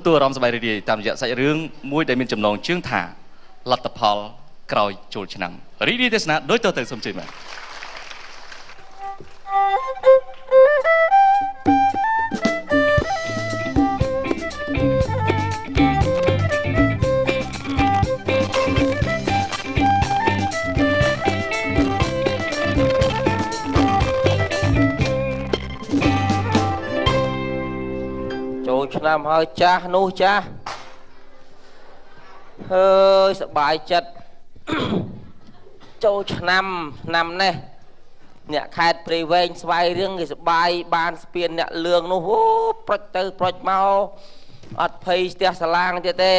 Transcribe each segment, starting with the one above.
តួអារម្មណ៍សប្បាយរីករាយតាមរយៈសាច់រឿងមួយដែលមានចំណងជើងថាលទ្ធផលក្រោយចូលឆ្នាំរីករាយទេសនាដោយតទៅសូមជឿមកឆ្នាំហើយចាស់នោះចាស់ហើយសบายចិត្តចូលឆ្នាំនេះអ្នកខេត្តព្រៃវែងស្វាយរៀងគេសบายបានស្ពានអ្នកលឿងនោះអូប្រុចទៅប្រុចមកអត់ភ័យស្ទះសាឡាងទៀតទេ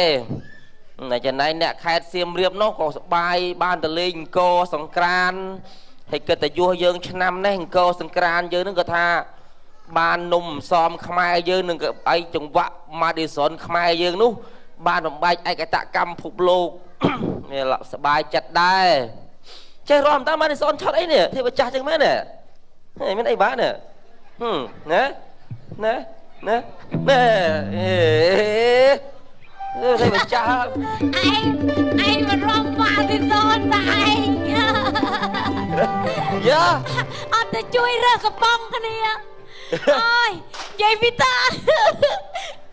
តែចំណែកអ្នកខេត្តសៀមរាបនោះក៏សบายបានទៅលេងអង្គរសង្ក្រានហើយគិតតែយោយើងឆ្នាំនេះអង្គរសង្ក្រានយើងនឹងក៏ថាបាននំសំខ្មែរយើងនឹងក៏ឯកចង្វាក់ម៉ាឌីសុនខ្មែរយើងនោះបានបំបែកឯកតកម្មភពលោកនេះសบายចិត្តដែរចេះរំតាមម៉ាឌីសុនឆត់អីនេះទេបចាស់ចឹងមែនទេមានអីបានណាណាទេបចាស់ឯងមិនរំម៉ាឌីសុនតែឯងយ៉ាអត់ទៅជួយរើសកំប៉ុងគ្នាអើយយាយវីតា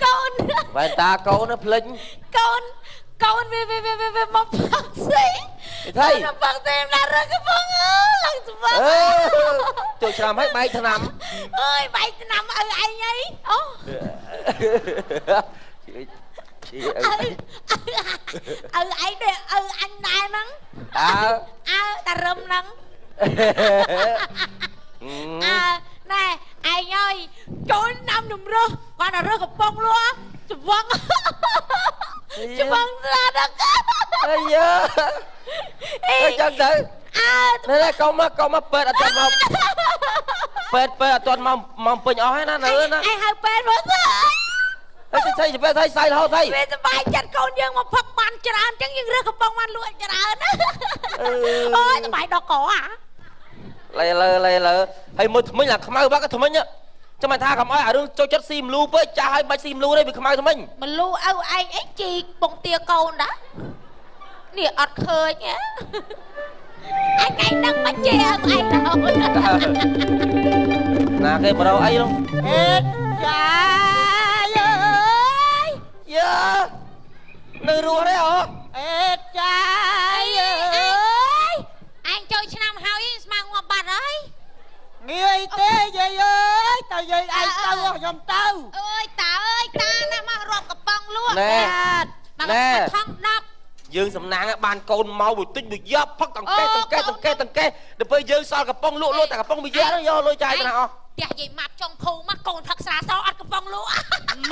កូនបែតាកូនភ្លេចកូនវាមកផឹកស៊ីថៃផឹកស៊ីណារកកំប៉ុងឡើងស្វាចូលឆ្នាំហើយបែកឆ្នាំអើយបែកឆ្នាំឪឯងអីអូឪឯងដែរឪអញដែរហ្នឹងតារឹមហ្នឹងណែឯងអើយចូលណាំជំរឹះគាត់តែរើសកំប៉ុងលក់ច្បងស្រាដល់អាយ៉ាអីចឹងទៅនេះកុំមកពេទ្យអត់ទាន់មកពេទ្យអត់ទាន់មកពេញអស់ហើយណានៅណាឯងហៅពេទ្យមកទៅហើយស្អីពេទ្យស្អីរហូតហើយវាសុបាយចិត្តកូនយើងមកផឹកបានច្រើនអញ្ចឹងយើងរើសកំប៉ុងបានលក់ច្រើនអូយសុបាយដល់កអាលេហើយមើលថ្មិញអាខ្មៅបាក់ថ្មិញចាំមិនថាកុំអោយអារឿងចូលចិត្តស៊ីមលូពេកចាស់ហើយបាច់ស៊ីមលូទេវាខ្មៅថ្មិញមលូឪឯងអីជីពងទាកូនដែរនេះអត់ឃើញអញនឹងមិនជេរឪឯងទៅណាគេប្រោអីនោះអេចាយអើយយ៉ានៅរស់ទេអូអេចាយអើយអញចូលឆ្នាំហើយស្មាងាប់បាត់ហើយងាយទេយាយអើយតើយាយឯងទៅខ្ញុំទៅអើយតាណាមករាប់កំប៉ុងលក់ណែថង10យើងសំណាងបានកូនមកមួយតិចមួយយ៉ាប់ផឹកតង្កេដល់ពេលយើងសល់កំប៉ុងលក់តែកំប៉ុងមួយយ៉ាហ្នឹងយកលុយចាយទៅណាអស់ផ្ទះយាយម៉ាប់ចុងភូមិមកកូនផឹកស្រាសអត់កំប៉ុងលក់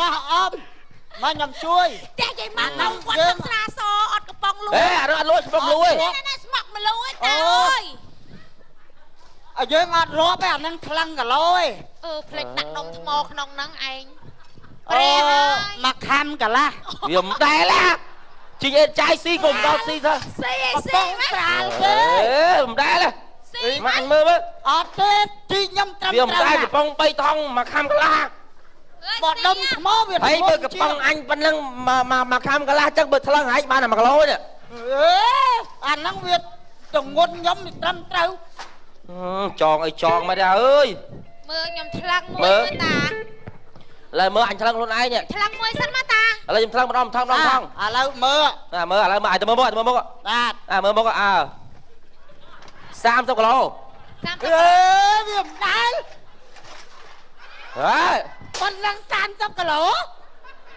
ម៉ោះអមមកខ្ញុំជួយផ្ទះយាយម៉ាប់កូនគាត់ផឹកស្រាសអត់កំប៉ុងលក់អារឿងអត់លុយកំប៉ុងលក់ទេណាស្មក់មលូឯតាអើយយើងអត់រាប់ទេអានឹងថ្លឹងគីឡូឯផ្លេចដាក់ដុំថ្មក្នុងហ្នឹងឯងមកខំកន្លះវាមិនដែលណាជីអេចាយស៊ីក៏មិនដល់ស៊ីទៅស៊ីស្រាលទេមិនដែលទេមកអញមើលមើលអត់ទេជីខ្ញុំត្រឹមត្រូវវាមិនដែលកំប៉ុង3ថងមកខំកន្លះបដុំថ្មវាហើយមើលកំប៉ុងអញប៉ុណ្ណឹងមកខំកន្លះចឹងបើថ្លឹងហែកបានតែ1គីឡូនេះអាហ្នឹងវាទងន់ខ្ញុំត្រឹមត្រូវចងអីចងមកដែរអើយមើលខ្ញុំថ្លឹងមួយតាឡើយមើលអញថ្លឹងខ្លួនឯងថ្លឹងមួយសិនមកតាឥឡូវខ្ញុំថ្លឹងម្ដងថងឥឡូវមើលមើលឥឡូវមកឲ្យទៅមើលមុខបាទមើលមុខ30គីឡូវាមិនដែលហើយប៉ុណ្ណឹង30គីឡូ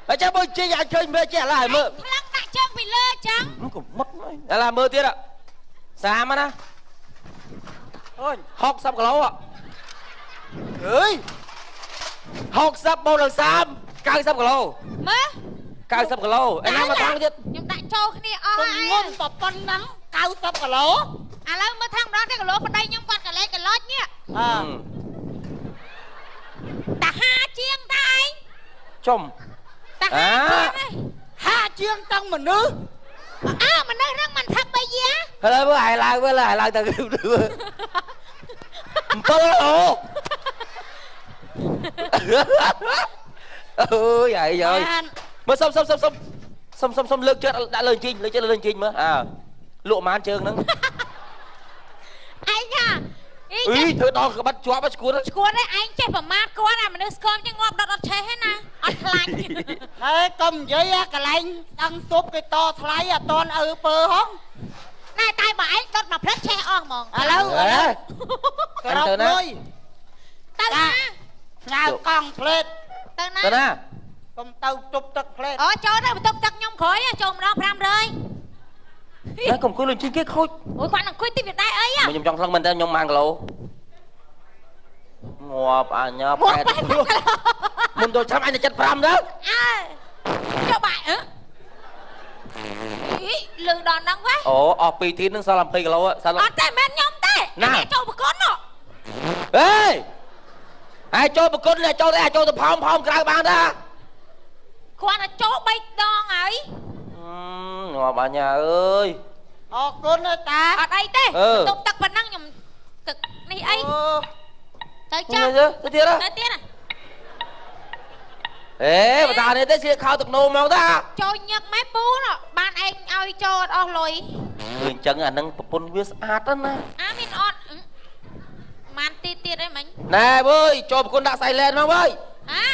ហើយចាំមើលជិះអាចឃើញមើលចេះឥឡូវឲ្យមើលថ្លឹងដាក់ជើងពីលើចឹងកុំមុតឥឡូវមើលទៀត30ណាអូយ60គីឡូអើយ60បូកនឹង30 90គីឡូមើល90គីឡូឯណាមកថងទៀតខ្ញុំដាក់ចូលគ្នាអស់ហើយងន់ប៉ុណ្ណឹង90គីឡូឥឡូវមើលថងម្ដងទេគីឡូប្តីខ្ញុំគាត់កលែងកលុចនេះតា5ជាងតាឯងជុំតា5ជាងតាំងមនុស្សមនុស្សហ្នឹងមិនថាបីយ៉ាឥឡូវមើលឲ្យឡើងទៅ7គីឡូអូយអាយ មើលសុំលើកជើងដាក់លើជិញលើកជើងលើជិញមើលអើលក់ម៉ានជើងហ្នឹង អញណា អីធ្វើដល់ក្បាត់ជាប់ឈួត ឈួតឯងចេះប្រមាថគាត់អាមនុស្សស្គមចឹងងាប់ដុតអត់ឆេះទេណាអត់ខ្លាញ់ ហើយកុំនិយាយអាកន្លែងដឹងទប់គេតថ្លៃអត់តន់ឪពើហង ណែតែបើឯងដុតមកផ្លិតឆេះអស់ហ្មង ឥឡូវក្រោបលុយ ទៅណា ស្ងៅកង់ផ្លេត ទៅណា ទៅណា កុំទៅទប់ទឹកផ្លេត អូចូលទៅបន្ទប់ទឹកខ្ញុំក្រោយចូលម្ដង 500 តែកុំគួយលុយជិញគេខូច អូយគាត់នឹងអង្គុយទីវាដែរអី ខ្ញុំចង់ស្លឹងមែនតើខ្ញុំ1គីឡូងាប់អញ៉ាប់ខែមុនទៅចាំអញទៅ75ទៅ អើចុះបាយអឺលឺដល់ហ្នឹងវ៉េ អូអស់2ទីនឹងសល់20គីឡូសល់ អត់ទេមែនខ្ញុំទេចូលប្រគុណហ៎ អេហើយចូលប្រគុណចូលទៅចូលទៅផោមក្រៅបានតា គាត់ទៅចូល3ដងហើយ ងាប់អញអើយ អរគុណតា អត់អីទេបន្ទប់ទឹកប៉ុណ្ណឹងខ្ញុំទឹកនេះអីទៅចាស់ ទៅទៀត ទៅទៀត អេបតានេះទេស្លៀកខោទឹកនោមមកតា ចូលញឹកម៉ែពូណបានឯងឲ្យចូលអត់អស់លុយ ឃើញចឹងអានឹងប្រពន្ធវាស្អាតណាស់ អាមានអត់បានទៀតអីមិញ ណែវើយចូលប្រគុណដាក់ silent មកវើយ អា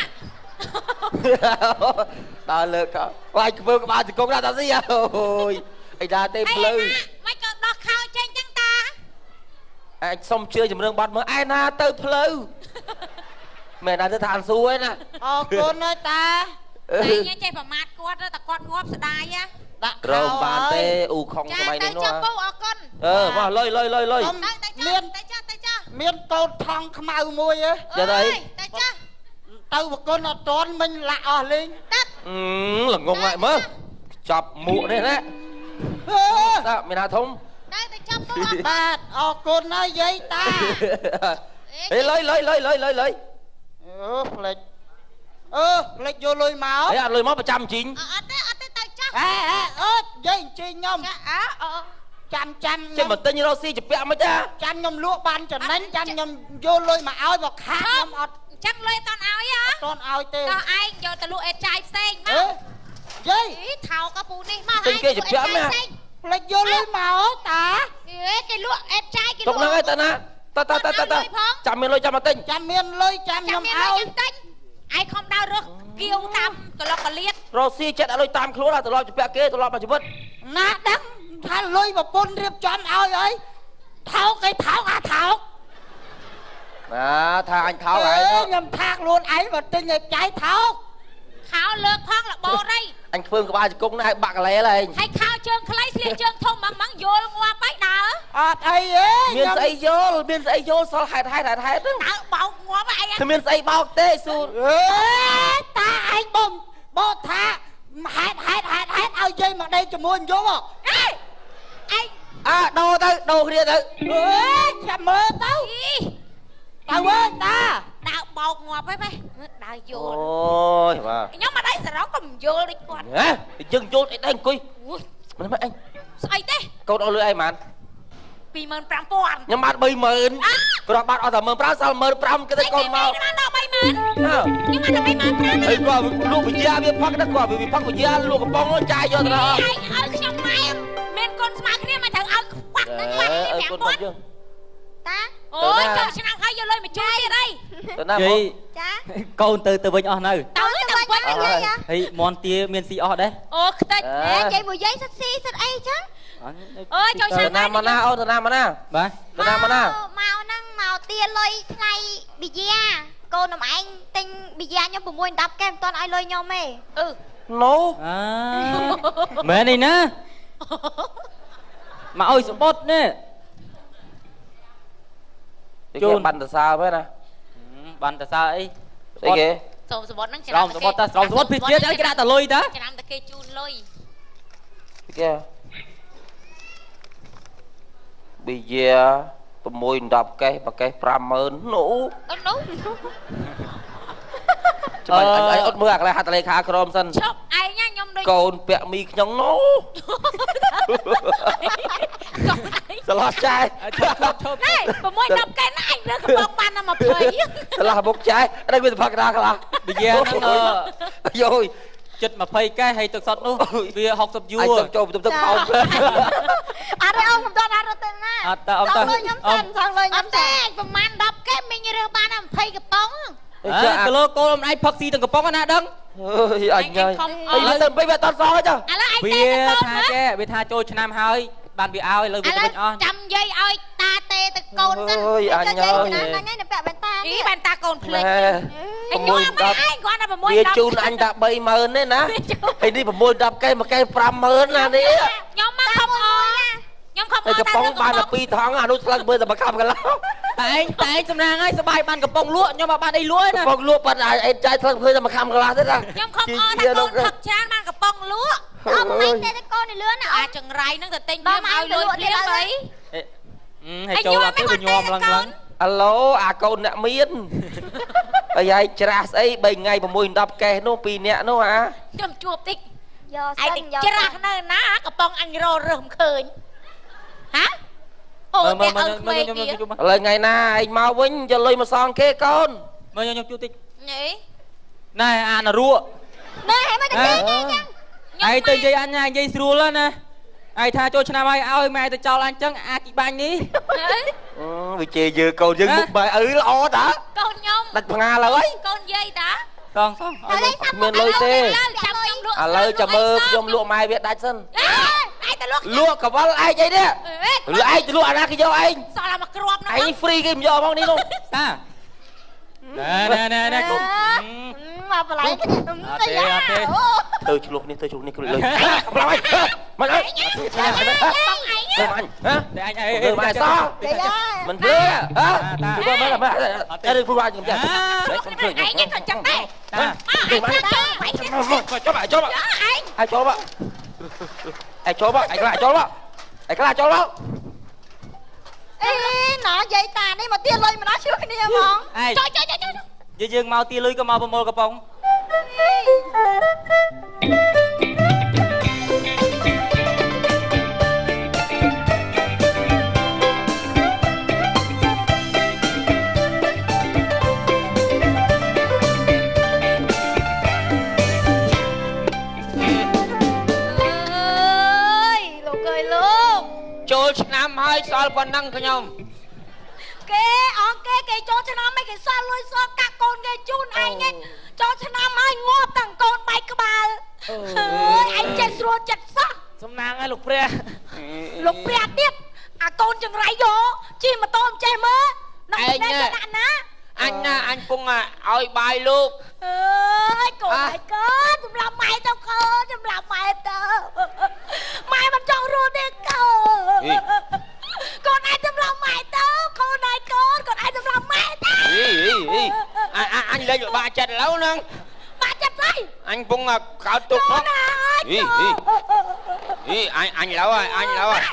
ដល់លើកវាយធ្វើក្បាលជង្គង់ដាក់តាស៊ីអូយអីដាទេភ្លៅ មិនក៏ដោះខោចេញចឹងតា អាចសុំជឿជំរឿនបាត់មើលឯណាទៅផ្លូវមែនណាទៅឋានសួគ៌ឯណា អរគុណតា តែញ៉ែចេះប្រមាថគាត់តែគាត់ងាប់ស្ដាយ ដាក់ រងបានទេអ៊ូខុង ចា សម័យ ទៅ នេះនោះ ចាំពូអរគុណ មកលុយ ទៅចា មានកូនថងខ្មៅមួយហ៎ ទៅចា ទៅបកុនអត់តន់មិញលាក់អស់លេង ទឹក ល្ងងហើយមើលចាប់មួកនេះណាតាមានណាធំ ទៅចាំពូ បាទអរគុណហើយយាយតា ហេលុយអូផ្លេចផ្លេចយកលុយមក ហេអត់លុយមកប្រចាំជីង អត់ទេទៅចាស់ អេអូយាយអញ្ជើញខ្ញុំ ចាំ ចេះមកទិញរ៉ូស៊ីជពាក់មិនតា ចាំខ្ញុំលក់បានចំណេញចាំខ្ញុំយកលុយមកឲ្យមកខាតខ្ញុំអត់ ចឹងលុយអត់ឲ្យហ៎ តន់ឲ្យទេ ក៏ឯងយកទៅលក់អេតចាយផ្សេងមក យាយ ថោកពូនេះមក ទិញគេជពាក់ណា ផ្លេចយកលុយមកតា គេលក់អេតចាយគេ ទុកហ្នឹងហើយតាណាតាចាំមានលុយចាំមកទិញ ចាំមានលុយចាំខ្ញុំឲ្យ ឯងខំដៅរស់គៀវតាមកន្លកកលៀត រ៉ូស៊ីចិត្តឲ្យលុយតាមខ្លួនត្រឡប់ជពាក់គេត្រឡប់មកជីវិត ណាដឹងថាលុយប្រពន្ធរៀបចំឲ្យអីថោកគេថោកអាថោក ណាថាអញថោកហើយ ខ្ញុំថាខ្លួនឯងមកទិញឲ្យចាយថោក ខោលើកផងលបោរៃ អញធ្វើក្បាលជង្គង់ណាឲ្យបាក់កលែលហើយ ហើយខោជើងខ្លីស្លៀកជើងធំម៉ងយល់ងាប់ហើយដើរ អត់អីទេ មានស្អីយល់សល់ហេតុហ្នឹង ដើរបោកងាប់ហើយ គ្មានស្អីបោកទេសួរ តាឯងបោថាហេតុឲ្យយាយមកដេកជាមួយយប់ ឯង ដូរទៅដូរគ្នាទៅ ចាំមើលទៅទៅវើតា ដើរបោកងាប់ហើយដើរយ អូ ល់ យបាទ ខ្ញុំមកដៃសរងក៏មិនយល់ដូចគាត់ ហ៎យើងយល់អីដែរអង្គុយមិនមែនអញ ស្អីទេ កូនអស់លុយអីហ្មង 25000 ខ្ញុំបាន 30000 គ្រាប់បាត់អស់តែ15000សល់15000គេទៅកូនមក បានដល់ 30000 ខ្ញុំ ខ្ញុំបានដល់ 30000 ហើយគាត់លក់វិជាវាផឹកណាគាត់វាផឹកវិជាលក់កំប៉ុងចាយយកទៅដល់ ឯងឲ្យខ្ញុំម៉ែមានកូនស្មើគ្នាមកត្រូវឲ្យខ្វាក់នឹងខ្វាក់ អើកូនបាត់យើង តាអូយចូលឆ្នាំហើយយកលុយមកជួយទៀតអី ទៅណាមក ចា កូនទៅវិញអស់នៅ ទៅទៅវិញទៅយាយ ហើយមន់ទាមានស៊ីអស់ដែរ អូខ្ទេចយាយមួយយាយសិតស៊ីសិតអីចឹងអូយចូល ទៅ ឆ្នាំ ណាមកណាអូនទៅណាមកណា បាទ ទៅណាមកណា មកហ្នឹងមកទាលុយថ្ងៃប៊ីយ៉ាកូននំឯងទិញប៊ីយ៉ាខ្ញុំ6 10កែមិនទាន់ឲ្យលុយខ្ញុំទេ ណូ មែននេះណាមកអុយសបុតនេះ ជូនបានតសើមែនណា បានតសើអី ស្អីគេ សូមសបុតហ្នឹង ស្រោមសបុតតាស្រោមសបុតពីទៀតឲ្យគេដាក់តលុយតា ឆ្នាំតែគេជូនលុយ គេប៊ីយ៉ា6 10កេសប្រកេស50000នោះ អត់នោះ ចាំអញអត់មើលអាកន្លែងហាត់តលេខាក្រមសិន ឈប់ឯងខ្ញុំដូច កូនពាក់មីខ្ញុំនោះ កូនឯង ស្លោះចាយ ឈប់ ណែ6 10កែណាអញរើកំបងបានតែ20 ស្លោះបុកចាយអត់មានសភកដាខ្លះ ប៊ីយ៉ាហ្នឹង យោយ ចិត្ត20កែហើយទឹកសុទ្ធនោះវា60យួ អញ រ ទៅចូលទៅខោ អត់ទេអ៊ំខ្ញុំដល់រត់ទៅណា អត់តើអ៊ំតើ ខ្ញុំសិនសងលុយខ្ញុំទេប្រហែល10កែមិញរើសបាន20កំប៉ុង គីឡូគោលអំណាចផឹកស៊ីទាំងកំប៉ុងណាដឹង អើយអញហើយអីទៅពេកវាអត់សងទេ ឥឡូវឯង វាថាចេះវាថាចូលឆ្នាំហើយបានវាឲ្យលើវាទៅវិញអស់ ចាំយាយឲ្យតាទេទៅកូនសិន អើយអញហើយ ណាស់ហ្នឹងនៅពាក់បែនតា អីបានតាកូនភ្លេច ណែ ឯងញ័រមកឯងគាត់តែ6 វាជូនអញតែ30000ទេណាហើយនេះ6 10កែមួយកែ50000ណានេះ ខ្ញុំមកខំអខ្ញុំខំអ តែកំប៉ុងបានតែ2ថងអានោះស្លឹកមើលតែមួយកាប់កន្លង តែឯងសំណាងហើយសបាយបានកំប៉ុងលក់ខ្ញុំមកបានអីលក់ណា កំប៉ុងលក់បាត់អីចាយស្លឹកមើលតែមួយកាប់កន្លះទេណា ខ្ញុំខំអថាកូនផឹកច្រើនបានកំប៉ុងលក់ អ៊ំឯងតែកូននេះលឿនណាអ៊ អា ំ ចង្រៃហ្នឹងទៅទិញវាឲ្យលុយភ្លាមអី ហើយចូលដល់ទៅវាញោមឡើងឡើង អាឡូអាកូនអ្នកមានហើយឯងច្រាស់ស្អី3ថ្ងៃ6 10កេសនោះ2នាក់នោះអា ខ្ញុំជួបតិច យក ឯ សិ ង នយក ច្រាស់នៅណាកំប៉ុងអញររើសមិនឃើញហាអូ មើ តែ ល ឲ្យក្មេង ខ្ញុំ ទៀត ជួប ឥឡូវថ្ងៃណាឯងមកវិញយកលុយមកសងគេកូន មើលខ្ញុំជួបតិច នេះ ណែអានរក់ ណែហេមកទៅគេចឹង ឯងទៅនិយាយអញនិយាយស្រួលណាឯងថាចូលឆ្នាំហើយឲ្យម៉ែទៅចោលអញចឹងអាគីបាញ់នេះ វាជេរយើងកូនយើងមុខបែអឺល្អតា កូនខ្ញុំ ដាច់ផ្ងាឡើយ កូនយាយតា សងសង អត់មានលុយទេ ចាំខ្ញុំលក់ ឥឡូវចាំមើលខ្ញុំលក់ម៉ែវាដាច់សិន ឯងទៅលក់ លក់កវលឯងអីនេះលក់ឯងទៅលក់អាណាគេយកឯង សល់មកគ្រាប់នោះ ឯងហ្វ្រីគេមិនយកមកនេះនោះ តាណែកុំ មកបន្លែគេ អត់ទេ ទៅឆ្លុះនេះទៅឆ្លុះនេះលុយកំឡុងមិនអីឆ្លាស់ហ្នឹងមើលអញហ៎ តែអញអី មើលម៉ែសោះមិនព្រឺហ៎មើលមើលតែរឿងព្រោះអាចខ្ញុំចាស់ខ្ញុំឃើញ ឯងក៏ចាំដែរ តា ទៅម៉ែចូលមកចូលមក ឯង aiចូលមកឯចូលមកឯខ្លះចូលមកឯខ្លះចូលមក អេណោះយាយតានេះមកទៀតលុយមកដល់ជួយគ្នាហ្មង ឯង ចុយចុយចុយ យើងមកទីលុយក៏មកប្រមូលកំប៉ុង ចូលឆ្នាំហើយសល់ប៉ុណ្ណឹងខ្ញុំ គេអងគេចូលឆ្នាំមិនគេសល់លុយសល់កាក់កូនគេជូនឯងចូលឆ្នាំហើយងាប់ទាំងកូនបែកក្បាលអើយឯងចេះស្រួលចិត្តសោះ សំណាងឲ្យលោកព្រះ លោកព្រះទៀតអាកូនចង្រៃយកជិះម៉ូតូមិនចេះមើលណាណា អញណាអញពងឲ្យបាយលោក អើយកូនឯងកូនសម្រាប់ម៉ែទៅកូនសម្រាប់ម៉ែទៅម៉ែមិនចង់រស់ទេកូនកូនឯងសម្រាប់ម៉ែទៅកូនឯងកូនឯងសម្រាប់ម៉ែទៅអញលេងបាក់ចិត្តឥឡូវហ្នឹង បាក់ចិត្តស្អី អញពងកោតទុកផងអញឡូវហើយអញឡូវហើយ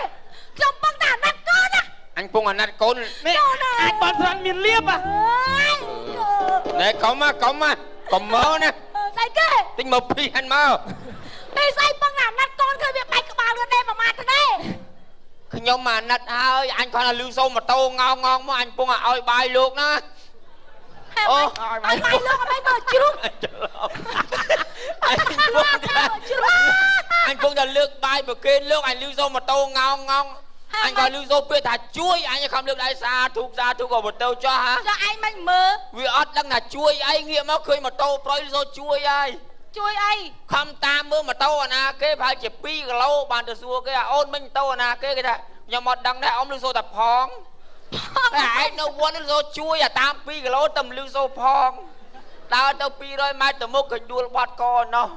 ខ្ញុំពឹងតែណាត់កូនណា អញពងអាណិតកូននេះ អញបាត់ស្រាន់មានលៀប ណែកុំមកមើលណា ស្អីគេ ទិញមកពីអញមក ពេលស្អីពឹងអាណិតកូនឃើញវាបែកក្បាលលឿនទេប្រមាថទេ ខ្ញុំអាណិតហើយអញគាត់ថាលឺសូម៉ូតូងោងមកអញពងឲ្យបាយលោកណា អូឲ្យបាយលោកអត់ឲ្យមើលជ្រុំ អញពងតែលើកបាយប្រគេនលោកអញលឺសូម៉ូតូងោងអញក៏លឺសូពាក្យថាជួយអញខំលើកដៃសាធុក៏ម៉ូតូចោះហ่า ចុះឯងមិនមើល វាអត់ដឹងថាជួយអីងាកមកឃើញម៉ូតូប្រយលឺសូជួយហើយ ជួយអី ខំតាមមើលម៉ូតូអាណាគេប្រហែលជា2គីឡូបានទៅសួរគេអូនមិញម៉ូតូអាណាគេថាខ្ញុំអត់ដឹងដែរអ៊ំលឺសូតែផងតែឯងនៅវត្តលឺសូជួយអាតាម2គីឡូតែលឺសូផងដើរទៅ200ម៉ែត្រទៅមុខឃើញដួលបាត់កណោះ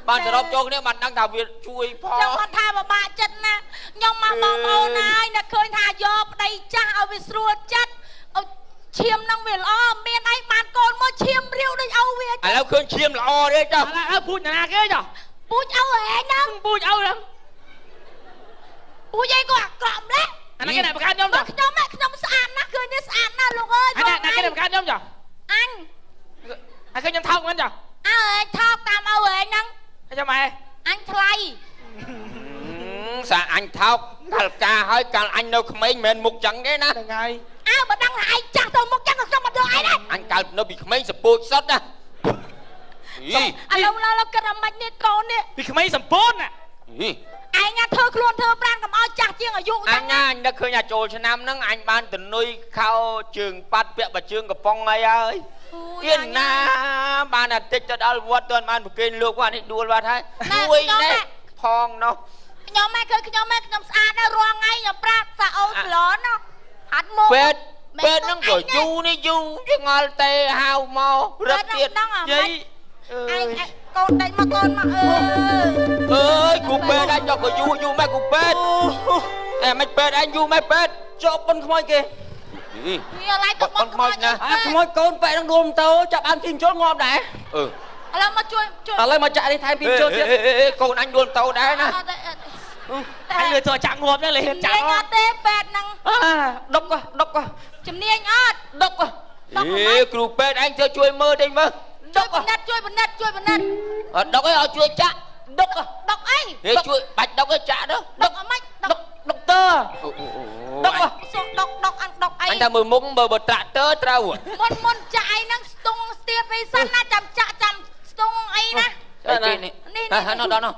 បានសរុបចូលគ្នាបានដឹងថាវាជួយផង ខ្ញុំអត់ថាពិបាកចិត្តណាខ្ញុំមកបងប្អូនហើយអ្នកឃើញថាយកប្តីចាស់ឲ្យវាស្រួលចិត្តឲ្យឈាមនឹងវាល្អមានអីបានកូនមកឈាមរាវដូចឲ្យវា ឥឡូវឃើញឈាមល្អទេចុះ ពូជណាគេចុះ ពូជឲ្យហែងហ្នឹង ពូជឲ្យហ្នឹង ពូជអីក៏អាក្រក់ម្លេះ អានេះគេបង្កើតខ្ញុំចុះ ខ្ញុំស្អាតណាស់ឃើញនេះស្អាតណាស់លោកអើយ អានេះគេបង្កើតខ្ញុំចុះ អញ ហើយឃើញខ្ញុំថោកមិនចុះ អើយថោកតាមឲ្យហែងហ្នឹង ចាំម៉ែ អញថ្លៃ សាអញថោកកាលការហើយកាលអញនៅក្មេងមិនមែនមុខចឹងទេណា ហ្នឹងហើយ អើបើដឹងថាឯងចាស់ទៅមុខចឹងក៏ខ្ញុំអត់យកឯងដែរ អញកាលនៅពីក្មេងសពូចសុតណា អ ឥឡូវឡើយគិតអាម៉េចនេះកូននេះ ពីក្មេងសម្ពូនណា ឯងញ៉ាធ្វើខ្លួនធ្វើប្រានកុំឲ្យចាស់ជាងអាយុ អញណាអញនឹកឃើញអាចូលឆ្នាំហ្នឹងអញបានទៅនុយខោជើងប៉ាត់ពាក់បើជើងកំប៉ុងអីហើយទៀតណាបានតែតិចទៅដល់វត្តទាន់បានប្រគេនលោកគាត់នេះដួលបាត់ហើយជួយនេះផងនោះ ខ្ញុំម៉ែគឺខ្ញុំម៉ែខ្ញុំស្អាតណាស់រាល់ថ្ងៃខ្ញុំប្រាប់សាអូនប្លន់ណាអត់មក ពេទ្យហ្នឹងក៏យូរនេះយូរឆ្ងល់ទេហៅមករឹកទៀតយាយឯងកូនដេញមកកូនមកអើយគ្រូពេទ្យអញយកក៏យូរម៉ែគ្រូពេទ្យអេមិនពេទ្យអញយូរម៉ែពេទ្យជាប់ប៉ុនខ្មោចគេវាឡាយទៅប៉ុនខ្មោចណា ខ្មោចកូនបែកនឹងដួលទៅចាប់បានពីជុលងាប់ដែរ ឥឡូវមកជួយឥឡូវមកចាក់នេះថែមពីជុលទៀត កូនអញដួលទៅដែរណា អញលឿទៅចាក់ងាប់ហ្នឹងលេហ៊ានចាក់ អត់ទេពេទ្យហ្នឹង ដុក ជំនាញអត់ ដុក គ្រូពេទ្យអញទៅជួយមើលតិចមើល ជួយបណ្ឌិតជួយបណ្ឌិតជួយបណ្ឌិត អត់ដុកអីឲ្យជួយចាក់ ដុកអី ជួយបាច់ដុកឲ្យចាក់ទៅ ដុកអម៉េចដុក ដុកទ័រដុក សុំដុកអី អញតែមើលមុខបើត្រាក់ទ័រត្រូវ មុនចាក់អីហ្នឹងស្ទង់ស្ទាបអីសិនណាចាំចាក់ចាំស្ទង់អីណា នេះនោះដល់នោះ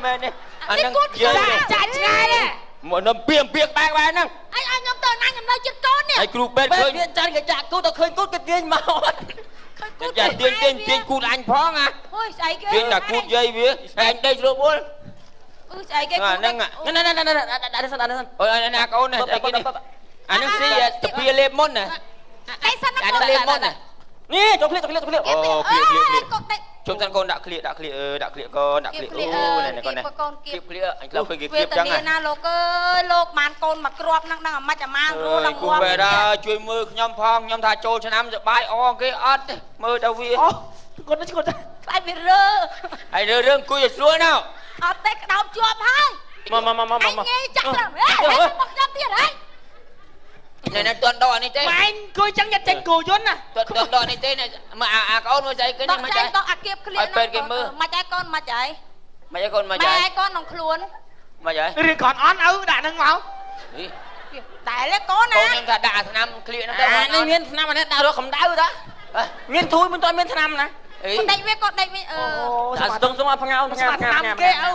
មែននេះអាហ្នឹងចាក់ឆ្ងាយទេ មកនំពីបែកហ្នឹង អញខ្ញុំទៅណាខ្ញុំនៅចិត្តកូននេះ ហើយគ្រូពេទ្យឃើញ វាចាញ់កចាក់គូទៅឃើញគូទៅទាញមក ចាទាញគូតអញផងហ៎ អូយស្អីគេ ទាញតែគូតយាយវាអញដេកស្រួលបួល ស្អីគេ ហ្នឹងណែអូយណាកូននេះស្អីគេនេះអាហ្នឹងស៊ីតាពីលេបមុនណា អីសិនណា អាហ្នឹងលេបមុនណា នេះចូលឃ្លៀក កូនដេក ជុំសិនកូនដាក់ឃ្លៀកកូនដាក់ឃ្លៀកអូនេះកូននេះឃ្លៀកអញខ្លះឃើញគេឃ្លៀកចឹងណា លោកអើយលោកបានកូនមកគ្រាប់ហ្នឹងអាម៉េចអាម៉ាងរួដល់ គូបែរជួយមើលខ្ញុំផងខ្ញុំថាចូលឆ្នាំសបាយអគេអត់ទេមើលទៅវា កូននេះកូន ខ្លាចវារើ ហើយរឿងអង្គុយឲ្យស្រួលណោ អត់ទេក្តោបជាប់ហើយ មក អញងាយចាក់ទៅមកខ្ញុំទៀតហើយ នេះតន់ដកនេះទេ ម៉ែអង្គុយចឹងយ៉ាត់ចេញគោយន្តណា តន់ដកនេះទេមើលអាកូនមើលស្អីគេនេះមិនចា ដកអាគៀបឃ្លៀនមិនឯងកូនមិនឯង មិនឯងកូនមិនឯង ម៉ែឯងកូនក្នុងខ្លួន មិនឯង រឿងគ្រាន់អន់ឪដាក់នឹងមក តែលេកូនណា កូនខ្ញុំថាដាក់ឆ្នាំឃ្លៀកហ្នឹងទៅ នេះមានឆ្នាំអានេះដាក់រកកម្ដៅតាមានធួយមិនទាន់មានឆ្នាំណា ដេកវាគាត់ដេកវិញអាស្ទងស្ទងផ្ងើផ្ងាគេឪ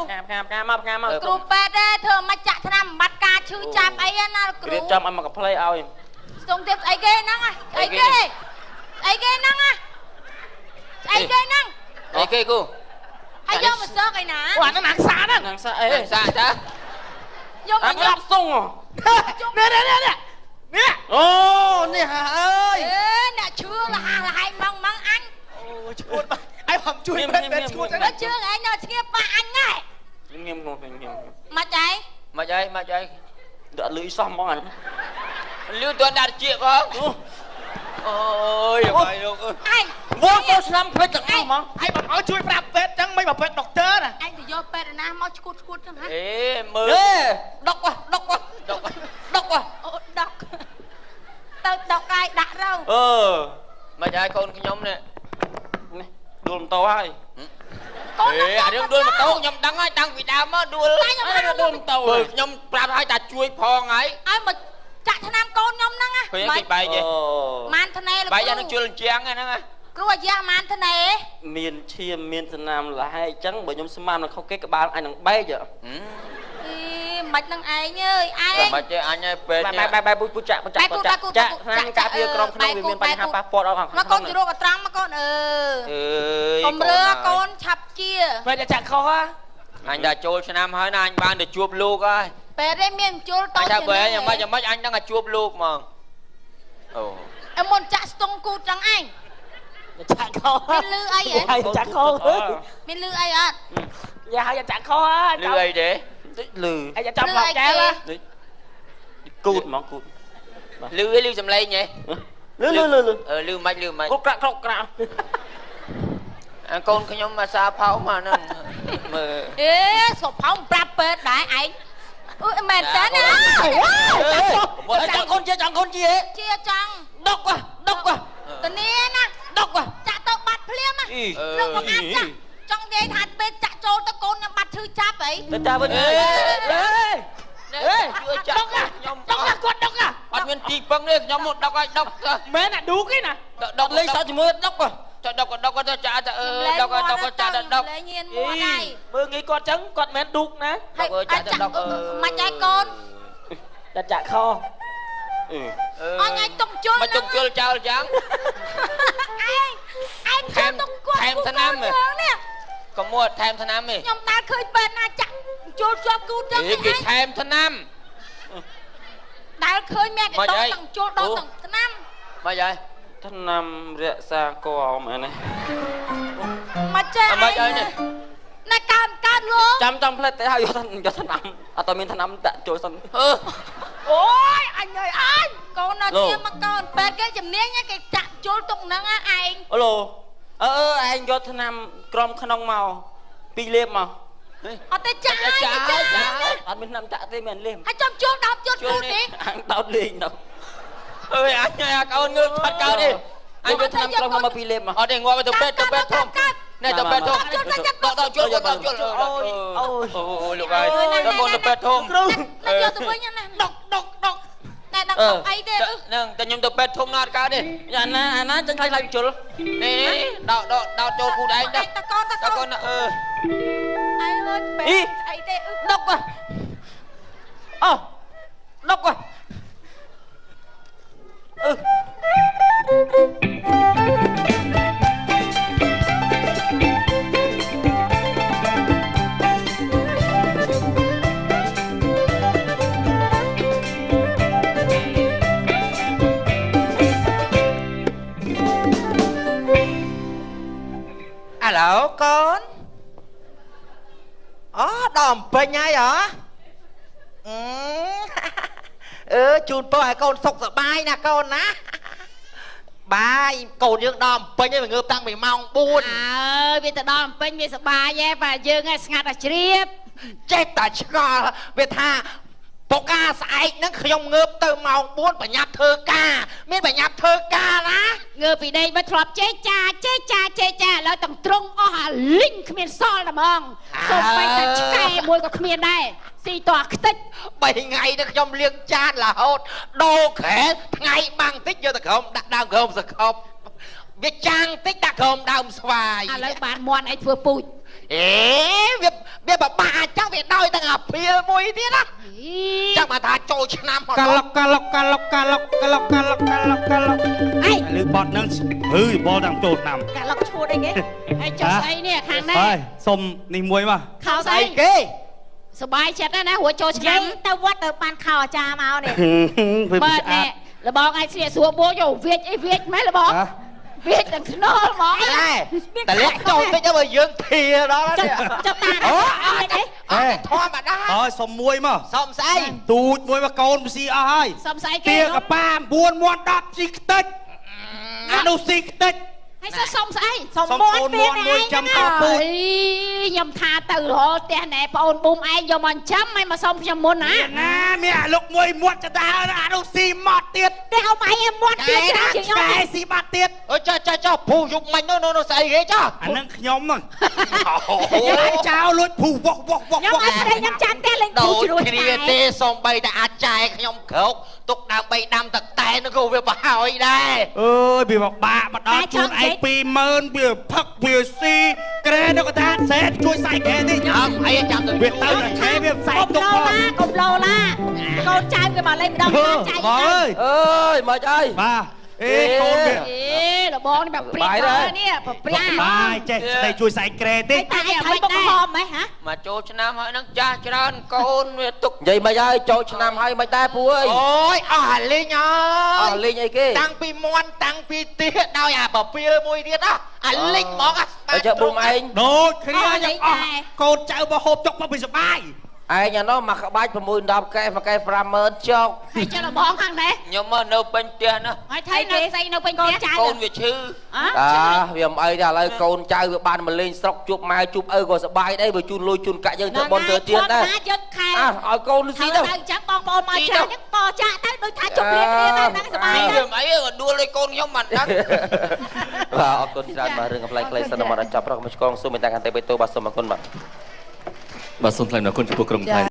ផ្ងាមក គ្រូពេទ្យទេធ្វើមកចាក់ថ្នាំបាត់ការឈឺចាប់អីណាគ្រូ រៀបចំឲ្យមកកាផ្លេឲ្យ ស្ទងទៀតស្អីគេហ្នឹងស្អីគេហ្នឹងស្អីគេហ្នឹង អីគេគូ ហើយយកមកសើកឯណា អាហ្នឹងអាសាហ្នឹងអាសាអី សាចា យកមកយក ស្ទងនេះអូនេះហាអើយ អ្នកឈឺលះហែងម៉ងអញ អូឈួតអីผมជួយពេទ្យឈួតចឹង ជឿឯងនៅស្ងៀមប៉ាអញណែ ងៀមមក មកឯង មកឯង ដាក់លុយសោះហ្មងអា លឿនតន់ដាក់ជាផងអូយបាយលោកអើយ ឯង វល់ទៅឆ្នាំពេទ្យទាំងអស់ហ្មង ឯងមិនឲ្យជួយប្រាប់ពេទ្យចឹងមិនមកពេទ្យដុកទ័រណា ឯងទៅយកពេទ្យណាមកឈួតចឹងហ៎ អេមើល ដុកដុក អូដុកទៅដុកកាយដាក់រង មកឯងកូនខ្ញុំនេះ ដួលម៉ូតូហើយក ូន អារឿងដួលម៉ូតូខ្ញុំដឹងហើយតាំងពីដើមមកដួល ដួលម៉ូតូ ខ្ញុំប្រាប់ឲ្យតាជួយផងហើយ ឲ្យមកចាក់ថ្នាំកូនខ្ញុំហ្នឹង ឃើញគេបែកទេ ម៉ានថ្នេលោក បែកយ៉ាងនឹងជុលជាងហ្នឹង គ្រូអាយ៉ាម៉ានថ្នេ មានឈាមមានសណាមលហែអញ្ចឹងបើខ្ញុំស្មាននៅខុសគេក្បាលអញនឹងបែក អីមិននឹងឯងអើយឯង មិនទេអញឲ្យពេទ្យ បែបពូចាក់ចាក់ឆ្នាំការពារក្រុមក្នុងវាមានបញ្ហាប៉ះពាល់ដល់ខាង មកកូនជ្រោកអត្រង់មកកូនអើកុំរើកូនឆាប់ជា ពេទ្យចាក់ខុស អញដល់ចូលឆ្នាំហើយណាអញបានទៅជួបលោកហើយ ពេទ្យឯងមានជុលត អញថាបើយ៉ាងម៉េចអញដឹងតែជួបលោកហ្មងអូ អមុនចាក់ស្ទង់គូចឹងឯង ចាក់ខុស មានលឺអីហ៎ ចាក់ខុស មានលឺអីអត់ យ៉ាហើយចាក់ខុស លឺអីទេ លឺ អាចាប់ឡោកចែល គូតហ្មងគូត លឺលឺសំឡេងហ៎ លឺ លឺមិនលឺមិន គ្រប់ក្រាក់គ្រប់ក្រាក់ កូនខ្ញុំមកសាផោមកហ្នឹងមើល អេសុផោមប្រាប់ពេទ្យដែរឯងអឺមែនតើណា ចង់កូនជាចង់កូនជា ជាចង់ ដុកតនីណា ដុក ចាក់ទៅបាត់ភ្លាមណាលោកមកអាប់ចាក់ចង់និយាយថាពេលចាក់ចូលទៅកូនខ្ញុំបាត់ឈឺចាប់អី ទៅតាវិញជួយចាក់ខ្ញុំ ដុកគាត់ដុក អត់មានទីពឹងទេខ្ញុំមកដុកឲ្យដុក មែនអាឌូគេណា ដុក លេងសើជាមួយដុក ចុចដកក៏ដកទៅចាទៅដកក៏ចាទៅដក លេងញៀនមួនហើយ មើលងាយគាត់ចឹងគាត់មិនមែនឌូកណា ដកចាទៅដក មិនចាយកូន ចាក់ខ អញទុំជុល មកទុំជុលចោលចឹង ឯងចូលទុំគាត់ ថែមថ្នាំ នេះ កុំមកថែមថ្នាំទេ ខ្ញុំដើរឃើញពេទ្យណាចាក់ចូលជាប់គូចឹង គេថែមថ្នាំ ដើរឃើញមែនគេតទាំងចូលដល់ទាំងថ្នាំ មកយាយ ថ្នាំរក្សាកមែនទេ មកចា មកយាយនេះ ណាកើនលោក ចាំផ្លែតែឲ្យយកថ្នាំអត់តមានថ្នាំដាក់ចូលសិន អូយអញអើយកូនណាជាមកកូនពេទ្យគេជំនាញគេចាក់ចូលទុកហ្នឹងឯង អូឡូឯងយកថ្នាំក្រមក្នុងមក2លេបមក អត់ទេចាក់ហើយចាក់ អត់មានថ្នាំចាក់ទេមែនលេប ហើយចាំចូលដល់ជូតគូនេះ អញដោតលេងដល់អើយអញកូនងើបឆាត់កើតទេអញយកថ្នាំក្រមមក2លេបមក អត់ទេងាប់ទៅពេទ្យធំនេះទៅពេទ្យធំដល់ជុលអូយលោកហើយដល់កូនទៅពេទ្យធំ តែយកទៅវិញណាដកតែដល់អីទេ នឹងតែខ្ញុំទៅពេទ្យធំណាត់កើតទេ អាណាចឹងខ្លាចជុល នេះដល់ចូលគូដឯងដែរ តកូន អើ អើយពេទ្យអីទេ ដុកអូដុក អាឡូកូនអូដល់ពេញហើយហ៎ជូនពរឲ្យកូនសុខសប្បាយណាកូនណាបាយកូនយើងដល់ពេញហើយងើបតាំងពីម៉ោង 4 អើវាទៅដល់ពេញវាសប្បាយហ៎បាទយើងឯងស្ងាត់តែជ្រាប ចេះតែឆ្ងល់វាថាបកាស្អែកហ្នឹងខ្ញុំងើបទៅម៉ោង 4 បញ្ញាប់ធ្វើការមានបញ្ញាប់ធ្វើការណា ងើបពីដេកមកធ្លាប់ចេះចាឥឡូវទាំងត្រង់អស់អាលីងគ្មានសល់តែហ្មងសូម្បីតែឆ្កែមួយក៏គ្មានដែរស៊ីតោះខ្ទេច 3ថ្ងៃនេះខ្ញុំលាងចានរហូតដូរខែថ្ងៃបាំងតិចយកទៅក្រុមដាក់ដើមក្រុមសកប់វាចាងតិចដាក់ក្រុមដើមស្វាយ ឥឡូវបានមន់អីធ្វើពូជ វាបបាក់ចឹងវាដោយទាំងអាភៀលមួយទៀតណាចាំមកថាចូលឆ្នាំហត់ កាឡុកអី លឺបត់នឹងបលតាមចូលឆ្នាំ កាឡុកឈួតអីគេហើយចុះស្អីនេះខាងនេះ ហើយសុំនេះមួយមក ខោស្អី គេ សបាយចិត្តណារួចចូលឆ្នាំទៅវត្តទៅបានខោអាចារ្យមកនេះបើនេះលបងឯងស្លៀកស្រួលបួយកវាចអីវាចម៉េចលបងវាចទាំងខ្នល់ហ្មង តែលាក់ចូលតិចទៅបើយើងធាដល់នេះ ចាប់តាអត់ទេ ធម្មតា ហើយសុំមួយមក សុំស្អី ទូចមួយមកកូនស៊ីអស់ហើយ សំស្អីគេ ទាកប៉ា9មាត់10ស៊ីខ្ទេចអានោះស៊ីខ្ទេច ហើយសុំស្អី សុំកូនមាត់មួយចាំកោពូជ ខ្ញុំថាទៅរហូតផ្ទះណែបងអូនប៊ុំឯងយកមកចាំឲ្យមកសុំខ្ញុំមុនណា ណាមានអាលុកមួយមាត់ចតាអានោះស៊ីមាត់ទៀត តែអមឯងមាត់ទៀតច្រើនជាងខ្ញុំ តែស៊ីបាត់ទៀត អូចុះភូយុកមិញនោះស្អីគេចុះ អានឹងខ្ញុំហ្នឹងចៅលួចភូវោះ ខ្ញុំអត់ស្រីខ្ញុំចាំតែលេងពូ ដូច ជ្រួយ គ្នាទេសំបីតែអាចចែកខ្ញុំក្រោកទុកដើម្បីដាំទឹកតែនោះក៏វាប្រហើយដែរ អើយវាបាក់មកដល់ជូនឯង20000វាផឹកវាស៊ីក្រែនៅកថាសេតជួយសាយក្រែនេះ ចាំអីចាំទៅ វាទៅតែខែវាផ្សាយទុកផង កុំលោឡាកូនចៅគេមកលេងម្ដងចៅ បងអើយ អើយមកអើយ បាទអេកូនវា អេលបងនេះមកព្រានេះព្រា បាយចេះស្ដីជួយសាយក្រែតិច តែឯងថៃបុកហមហ៎ហ៎ មកចូលឆ្នាំហើយនឹងចាស់ច្រើនកូនវាទុកនិយាយមិនហើយចូលឆ្នាំហើយមិនដែរពូអើយ អូយអស់អាលីងអើ អ យ ស់លេងអីគេ តាំងពីមន់តាំងពីទាដោយអាប្រពៀលមួយទៀតអាលីងហ្មង ហើយចុះប៊ុំឯង ដូចគ្នាខ្ញុំអស់កូនចៅមកហូបចុកមកពីសបាយ ឯងអានោះមកក្បាច់6 10កែមួយកែ50000ចុក ហើយចុះលបងខាងនេះ ខ្ញុំមកនៅពេញផ្ទះណា ហើយថៃនៅស្អីនៅពេញផ្ទះចៅ កូនវាឈឺ វាមិនអីទេឥឡូវកូនចៅវាបានមកលេងស្រុកជួបម៉ែជួបឪក៏សប្បាយដែរបើជូនលុយជូនកាក់យើងទៅបនទៅទៀតដែរ យើងខែ ឲ្យកូនស៊ីទៅ អញ្ចឹងបងប្អូនមកច្រើនហ្នឹងបចាក់ទៅដូចថាជប់លៀនគ្នាទៅហ្នឹងសប្បាយ វា ណាស់ មិនអីក៏ដួលឲ្យកូនខ្ញុំមិនដឹងបាទអរគុណច្រើនបាទរឿងកំ pl ខ្លីសិនមកដល់ចប់ប្រកមកឆ្កងសូមមេត្តាកាន់តែបេតូបាទសូមអរគុណបាទ បាទសូមថ្លែងអរគុណចំពោះក្រុម